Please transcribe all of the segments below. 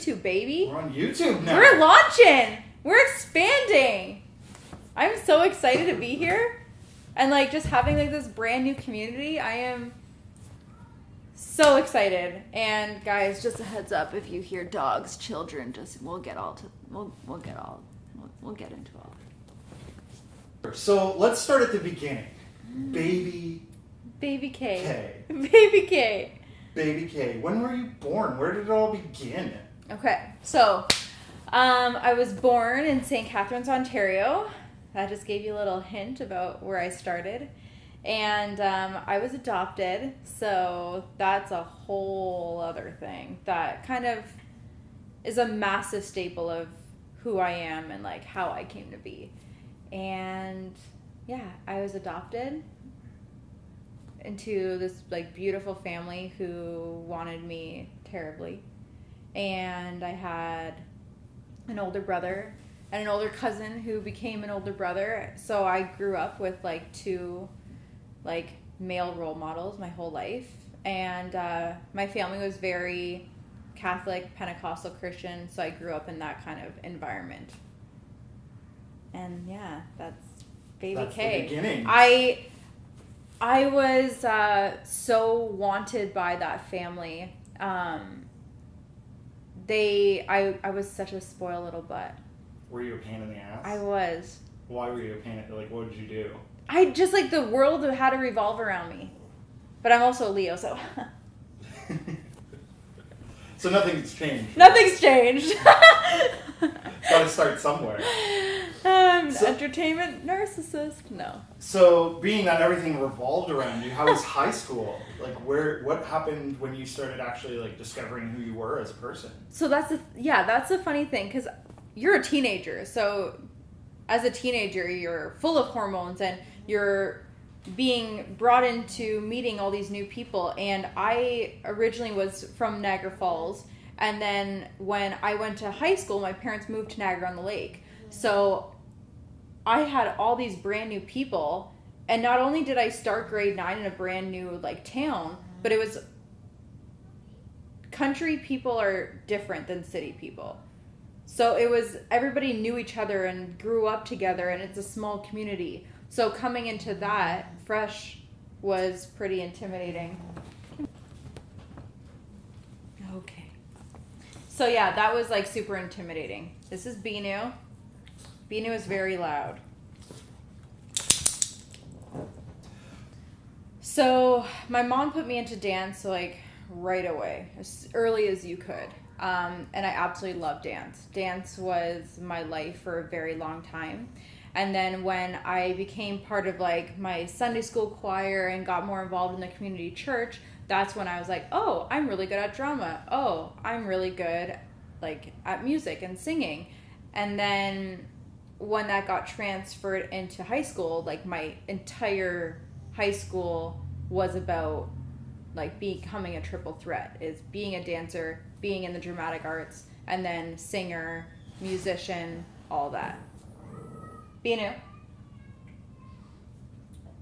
YouTube, baby. We're on YouTube now. We're launching. We're expanding. I'm so excited to be here. And like just having like this brand new community. I am so excited. And guys, just a heads up, if you hear dogs, children, just we'll get into all of it. So let's start at the beginning. Baby Kaye. Kaye. Baby Kaye. Baby Kaye. When were you born? Where did it all begin? Okay, so I was born in St. Catharines, Ontario. That just gave you a little hint about where I started. And I was adopted, so that's a whole other thing that kind of is a massive staple of who I am and like how I came to be. And yeah, I was adopted into this like beautiful family who wanted me terribly. And I had an older brother and an older cousin who became an older brother. So I grew up with like two like male role models my whole life. And my family was very Catholic, Pentecostal Christian, so I grew up in that kind of environment. And yeah, that's Baby Kaye. The beginning. I was so wanted by that family. I was such a spoiled little butt. Were you a pain in the ass? I was. Why were you a pain? Like, what did you do? I just like the world had to revolve around me. But I'm also a Leo, so. So nothing's changed. Nothing's changed. Gotta start somewhere. Entertainment narcissist? No. So, being that everything revolved around you, how was high school? Like, what happened when you started actually like discovering who you were as a person? So that's the funny thing, because you're a teenager. So, as a teenager, you're full of hormones and you're being brought into meeting all these new people. And I originally was from Niagara Falls, and then when I went to high school, my parents moved to Niagara-on-the-Lake. So I had all these brand new people, and not only did I start grade 9 in a brand new like town, but it was country people are different than city people. So it was everybody knew each other and grew up together, and it's a small community. So coming into that fresh was pretty intimidating. Okay. So yeah, that was like super intimidating. This is Binu. Binu is very loud. So my mom put me into dance like right away, as early as you could. And I absolutely loved dance. Dance was my life for a very long time. And then when I became part of like my Sunday school choir and got more involved in the community church, that's when I was like, oh, I'm really good at drama. Oh, I'm really good like at music and singing. And then when that got transferred into high school, like my entire high school was about like becoming a triple threat, is being a dancer, being in the dramatic arts, and then singer, musician, all that. Binu.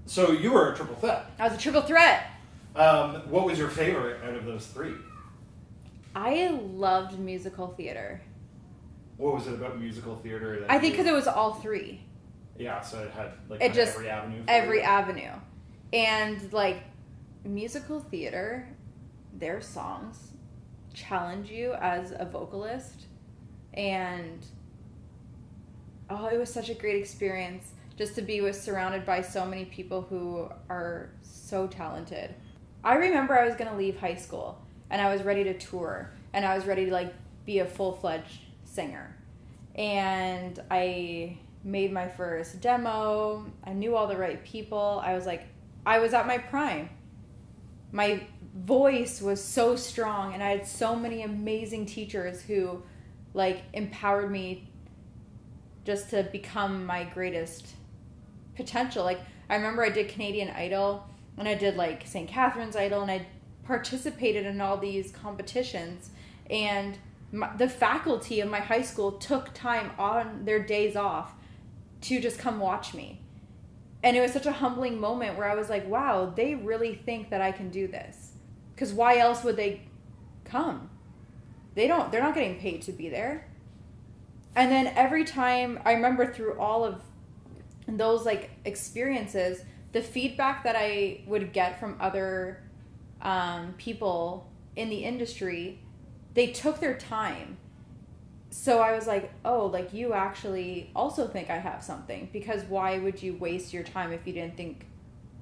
So you were a triple threat. I was a triple threat. What was your favorite out of those three? I loved musical theater. What was it about musical theater? I think because it was all three. Yeah, so it had like It just every avenue. Every avenue. And like musical theater, their songs challenge you as a vocalist, and it was such a great experience just to be surrounded by so many people who are so talented. I remember I was going to leave high school and I was ready to tour and I was ready to like be a full-fledged singer. And I made my first demo. I knew all the right people. I was at my prime. My voice was so strong and I had so many amazing teachers who like empowered me just to become my greatest potential. Like I remember I did Canadian Idol and I did like St. Catharines Idol and I participated in all these competitions, and the faculty of my high school took time on their days off to just come watch me. And it was such a humbling moment where I was like, wow, they really think that I can do this. Because why else would they come? they're not getting paid to be there. And then every time, I remember through all of those like experiences, the feedback that I would get from other people in the industry, they took their time. So I was like, oh, like you actually also think I have something, because why would you waste your time if you didn't think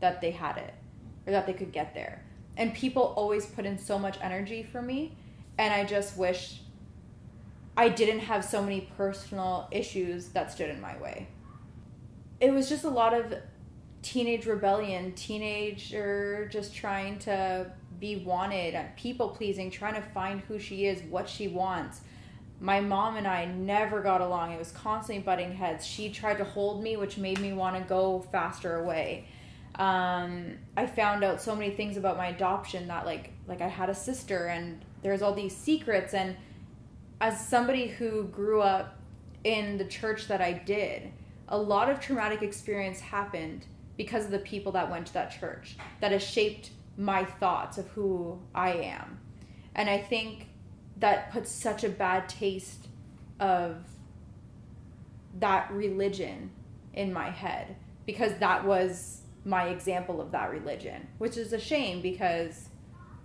that they had it or that they could get there? And people always put in so much energy for me, and I just wish I didn't have so many personal issues that stood in my way. It was just a lot of teenage rebellion, teenager just trying to be wanted, people pleasing, trying to find who she is, what she wants. My mom and I never got along. It was constantly butting heads. She tried to hold me, which made me want to go faster away. I found out so many things about my adoption, that like I had a sister, and there's all these secrets. And as somebody who grew up in the church that I did, a lot of traumatic experience happened because of the people that went to that church, that has shaped my thoughts of who I am. And I think that puts such a bad taste of that religion in my head, because that was my example of that religion, which is a shame, because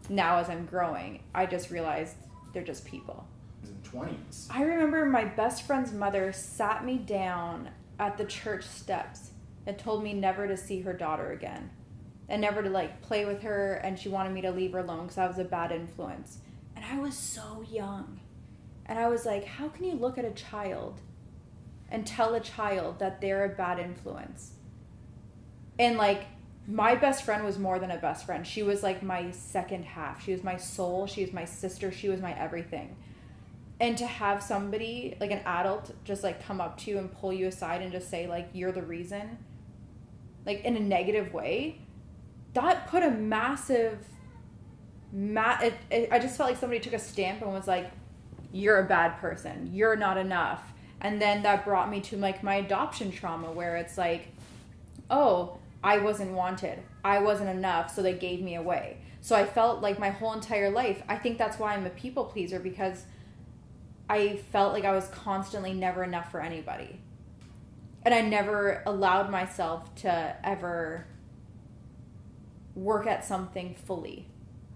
now as I'm growing, I just realized they're just people. In 20s. I remember my best friend's mother sat me down at the church steps and told me never to see her daughter again, and never to like play with her, and she wanted me to leave her alone because I was a bad influence. And I was so young, and I was like, how can you look at a child and tell a child that they're a bad influence? And like, my best friend was more than a best friend. She was like my second half. She was my soul. She was my sister. She was my everything. And to have somebody, like an adult, just like come up to you and pull you aside and just say like, you're the reason, like in a negative way, that put a massive, I just felt like somebody took a stamp and was like, you're a bad person, you're not enough. And then that brought me to like my adoption trauma, where it's like, oh, I wasn't wanted, I wasn't enough, so they gave me away. So I felt like my whole entire life, I think that's why I'm a people pleaser, because I felt like I was constantly never enough for anybody. And I never allowed myself to ever work at something fully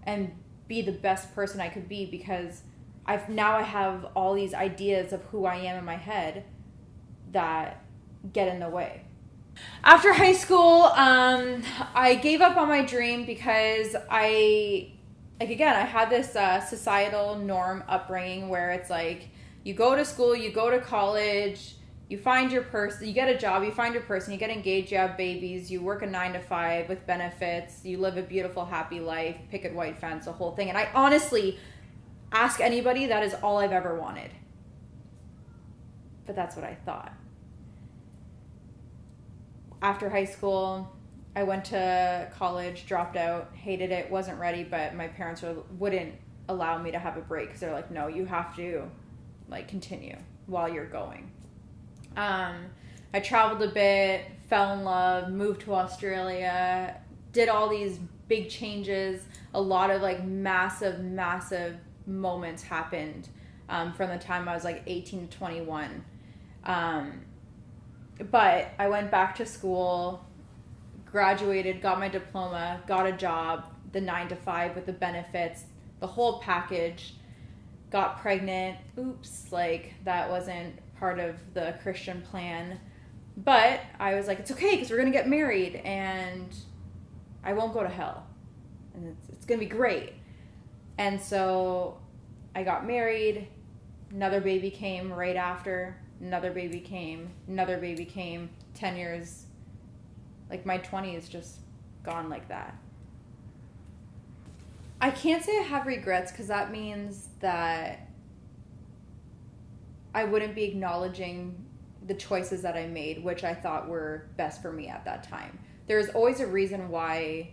and be the best person I could be, because I have all these ideas of who I am in my head that get in the way. After high school, I gave up on my dream because I had this societal norm upbringing where it's like, you go to school, you go to college, you find your person, you get a job, you find your person, you get engaged, you have babies, you work a 9-to-5 with benefits, you live a beautiful, happy life, picket white fence, the whole thing. And I honestly, ask anybody, that is all I've ever wanted. But that's what I thought. After high school, I went to college, dropped out, hated it, wasn't ready, but my parents wouldn't allow me to have a break, because they're like, no, you have to like continue while you're going. I traveled a bit, fell in love, moved to Australia, did all these big changes. A lot of like massive moments happened from the time I was like 18 to 21. But I went back to school, graduated, got my diploma, got a job, the 9-to-5 with the benefits, the whole package, got pregnant. Oops, like that wasn't part of the Christian plan. But I was like, it's okay, because we're going to get married and I won't go to hell. And it's going to be great. And so I got married. Another baby came right after. Another baby came. 10 years. Like my 20s just gone like that. I can't say I have regrets, because that means that I wouldn't be acknowledging the choices that I made, which I thought were best for me at that time. There's always a reason why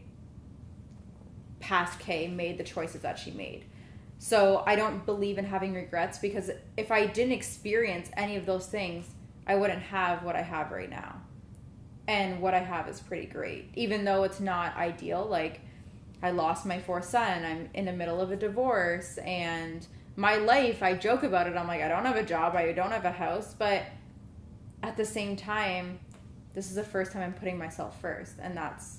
past Kaye made the choices that she made. So I don't believe in having regrets, because if I didn't experience any of those things, I wouldn't have what I have right now. And what I have is pretty great, even though it's not ideal. Like, I lost my fourth son, I'm in the middle of a divorce, and my life, I joke about it. I'm like, I don't have a job. I don't have a house. But at the same time, this is the first time I'm putting myself first. And that's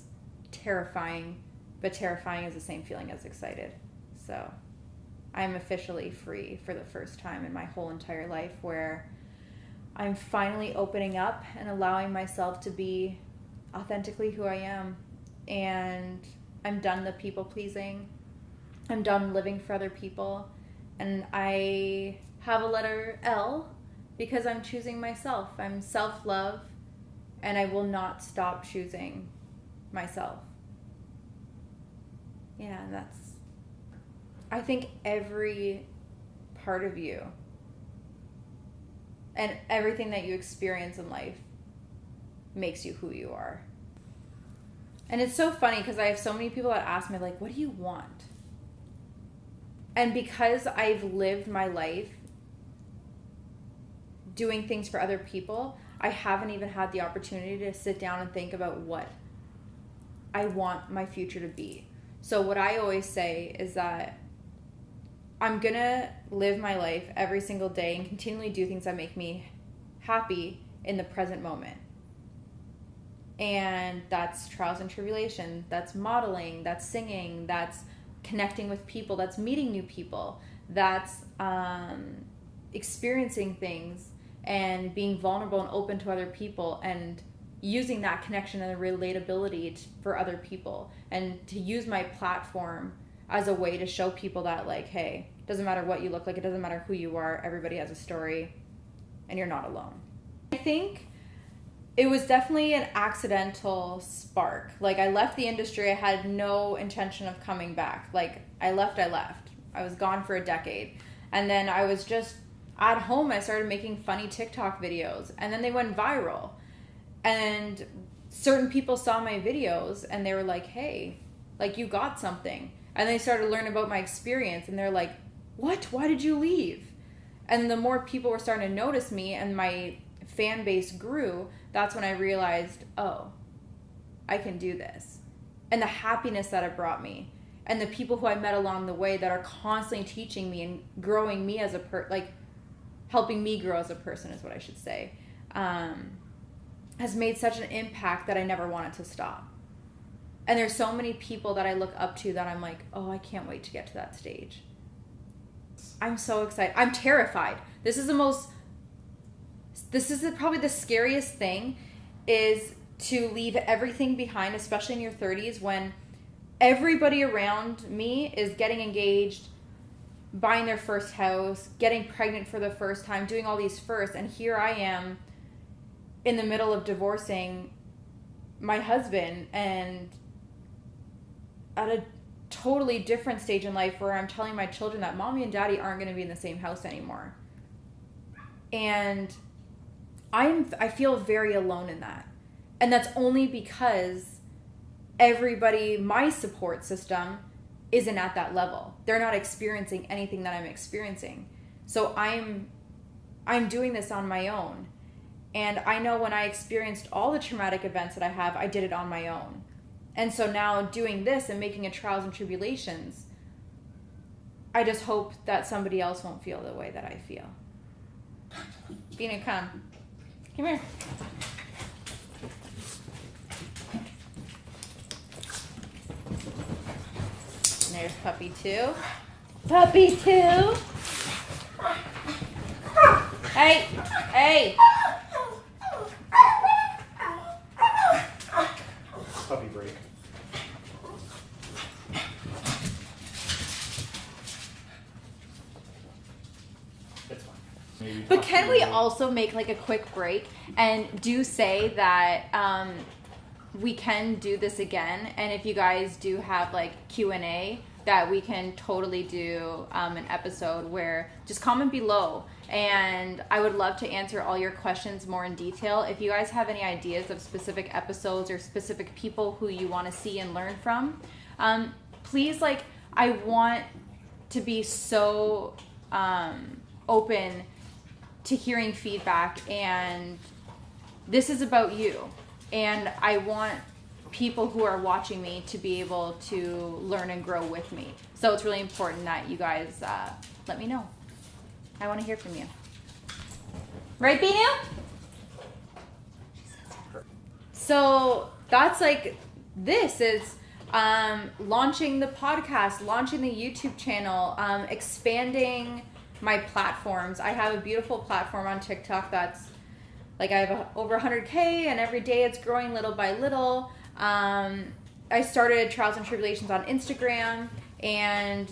terrifying. But terrifying is the same feeling as excited. So I'm officially free for the first time in my whole entire life, where I'm finally opening up and allowing myself to be authentically who I am. And I'm done the people pleasing. I'm done living for other people. And I have a letter L because I'm choosing myself. I'm self-love, and I will not stop choosing myself. Yeah, I think every part of you and everything that you experience in life makes you who you are. And it's so funny because I have so many people that ask me, like, what do you want? And because I've lived my life doing things for other people, I haven't even had the opportunity to sit down and think about what I want my future to be. So what I always say is that I'm going to live my life every single day and continually do things that make me happy in the present moment. And that's trials and tribulations, that's modeling, that's singing, that's connecting with people, that's meeting new people, that's experiencing things and being vulnerable and open to other people, and using that connection and the relatability for other people, and to use my platform as a way to show people that, like, hey, it doesn't matter what you look like, it doesn't matter who you are, everybody has a story, and you're not alone. I think it was definitely an accidental spark. Like, I left the industry, I had no intention of coming back. Like, I left. I was gone for a decade. And then I was just at home, I started making funny TikTok videos, and then they went viral. And certain people saw my videos and they were like, hey, like, you got something. And they started learning about my experience, and they're like, what? Why did you leave? And the more people were starting to notice me and my fan base grew, that's when I realized, oh, I can do this. And the happiness that it brought me, and the people who I met along the way that are constantly teaching me and growing me as helping me grow as a person is what I should say, has made such an impact that I never wanted to stop. And there's so many people that I look up to that I'm like, oh, I can't wait to get to that stage. I'm so excited. I'm terrified. This is probably the scariest thing, is to leave everything behind, especially in your 30s, when everybody around me is getting engaged, buying their first house, getting pregnant for the first time, doing all these firsts. And here I am in the middle of divorcing my husband, and at a totally different stage in life where I'm telling my children that mommy and daddy aren't going to be in the same house anymore. And I feel very alone in that. And that's only because everybody, my support system, isn't at that level. They're not experiencing anything that I'm experiencing. So I'm doing this on my own. And I know when I experienced all the traumatic events that I have, I did it on my own. And so now doing this and making it trials and tribulations, I just hope that somebody else won't feel the way that I feel. Bina, come here. And there's puppy 2. Puppy 2. Hey. Puppy break. It's fine. Maybe But can we also make like a quick break and do say that we can do this again, and if you guys do have like Q&A, that we can totally do an episode where just comment below, and I would love to answer all your questions more in detail. If you guys have any ideas of specific episodes or specific people who you want to see and learn from, please, like, I want to be so open to hearing feedback, and this is about you, and I want people who are watching me to be able to learn and grow with me. So it's really important that you guys let me know. I want to hear from you. Right, Binu? So that's like, this is launching the podcast, launching the YouTube channel, expanding my platforms. I have a beautiful platform on TikTok that's like, I have over 100K, and every day it's growing little by little. I started Trials and Tribulations on Instagram, and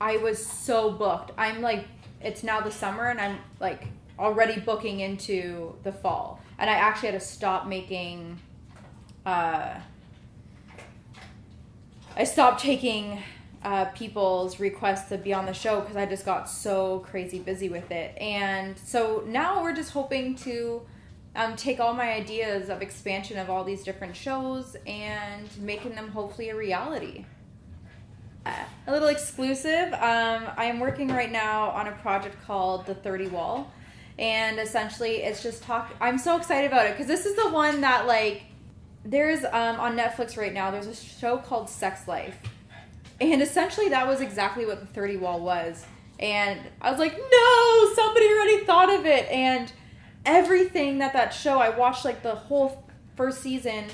I was so booked. I'm like, it's now the summer, and I'm like already booking into the fall. And I actually had to stop making, I stopped taking people's requests to be on the show because I just got so crazy busy with it. And so now we're just hoping to take all my ideas of expansion of all these different shows and making them hopefully a reality. A little exclusive. I am working right now on a project called The 30 Wall. And essentially it's just I'm so excited about it because this is the one that, like, there's on Netflix right now, there's a show called Sex Life. And essentially that was exactly what The 30 Wall was. And I was like, no, somebody already thought of it. And everything that show, I watched like the whole first season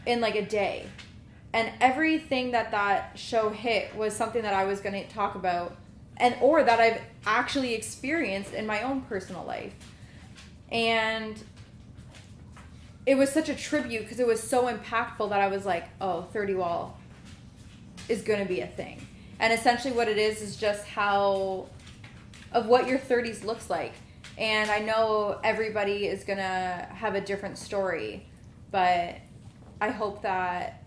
in like a day. And everything that show hit was something that I was going to talk about, or that I've actually experienced in my own personal life. And it was such a tribute because it was so impactful that I was like, oh, 30 Wall is going to be a thing. And essentially what it is just of what your 30s looks like. And I know everybody is going to have a different story, but I hope that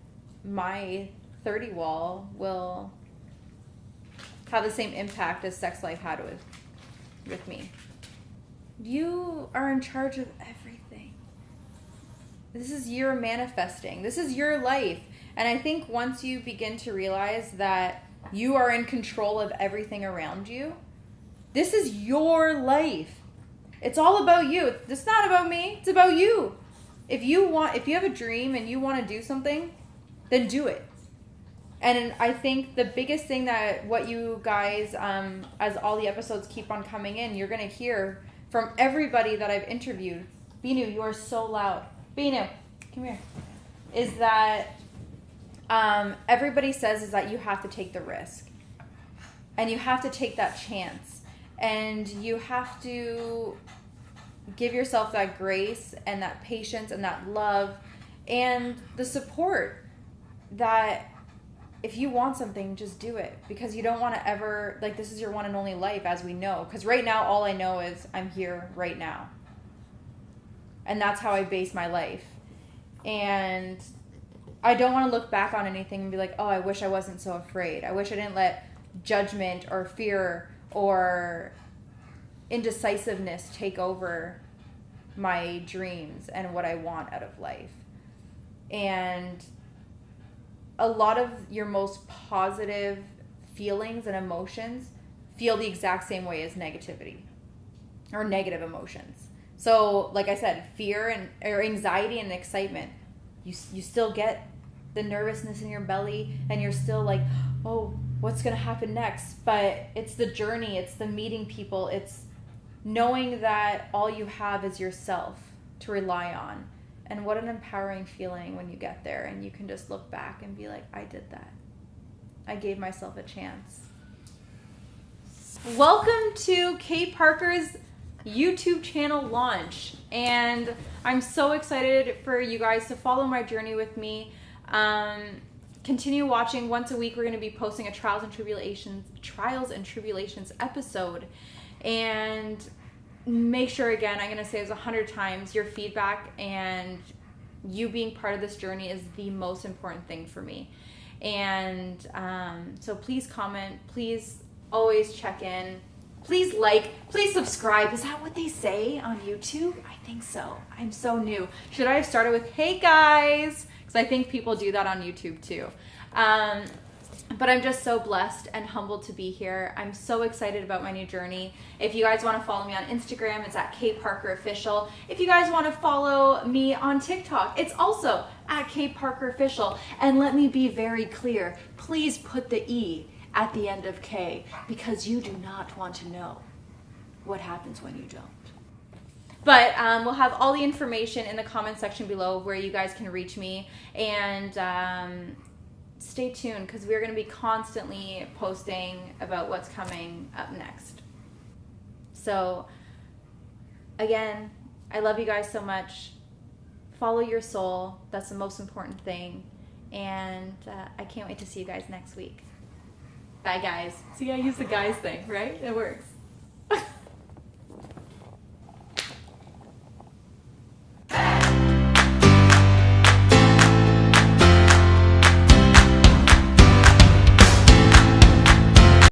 my 30 Wall will have the same impact as Sex Life had with me. You are in charge of everything. This is your manifesting. This is your life. And I think once you begin to realize that you are in control of everything around you, this is your life. It's all about you. It's not about me. It's about you. If you have a dream and you want to do something, then do it. And I think the biggest thing that what you guys, as all the episodes keep on coming in, you're going to hear from everybody that I've interviewed. Binu, you are so loud. Binu, come here. Is that everybody says is that you have to take the risk. And you have to take that chance. And you have to give yourself that grace and that patience and that love and the support that if you want something, just do it. Because you don't want to ever, like, this is your one and only life, as we know. Because right now, all I know is I'm here right now. And that's how I base my life. And I don't want to look back on anything and be like, oh, I wish I wasn't so afraid. I wish I didn't let judgment or fear or indecisiveness take over my dreams and what I want out of life. And a lot of your most positive feelings and emotions feel the exact same way as negativity or negative emotions. So, like I said, fear or anxiety and excitement, you still get the nervousness in your belly and you're still like, oh, what's going to happen next? But it's the journey, it's the meeting people, it's knowing that all you have is yourself to rely on. And what an empowering feeling when you get there and you can just look back and be like, I did that. I gave myself a chance. Welcome to Kaye Parker's YouTube channel launch. And I'm so excited for you guys to follow my journey with me. Continue watching. Once a week, we're going to be posting a Trials and Tribulations episode. And make sure, again, I'm going to say this 100 times, your feedback and you being part of this journey is the most important thing for me. And so please comment. Please always check in. Please like. Please subscribe. Is that what they say on YouTube? I think so. I'm so new. Should I have started with, hey guys? Because I think people do that on YouTube too. But I'm just so blessed and humbled to be here. I'm so excited about my new journey. If you guys want to follow me on Instagram, it's at Kaye Parker Official. If you guys want to follow me on TikTok, it's also at Kaye Parker Official. And let me be very clear, please put the E at the end of K, because you do not want to know what happens when you don't. But we'll have all the information in the comment section below where you guys can reach me. And stay tuned, because we're going to be constantly posting about what's coming up next. So again, I love you guys so much. Follow your soul. That's the most important thing. And I can't wait to see you guys next week. Bye, guys. See, I use the guys thing, right? It works.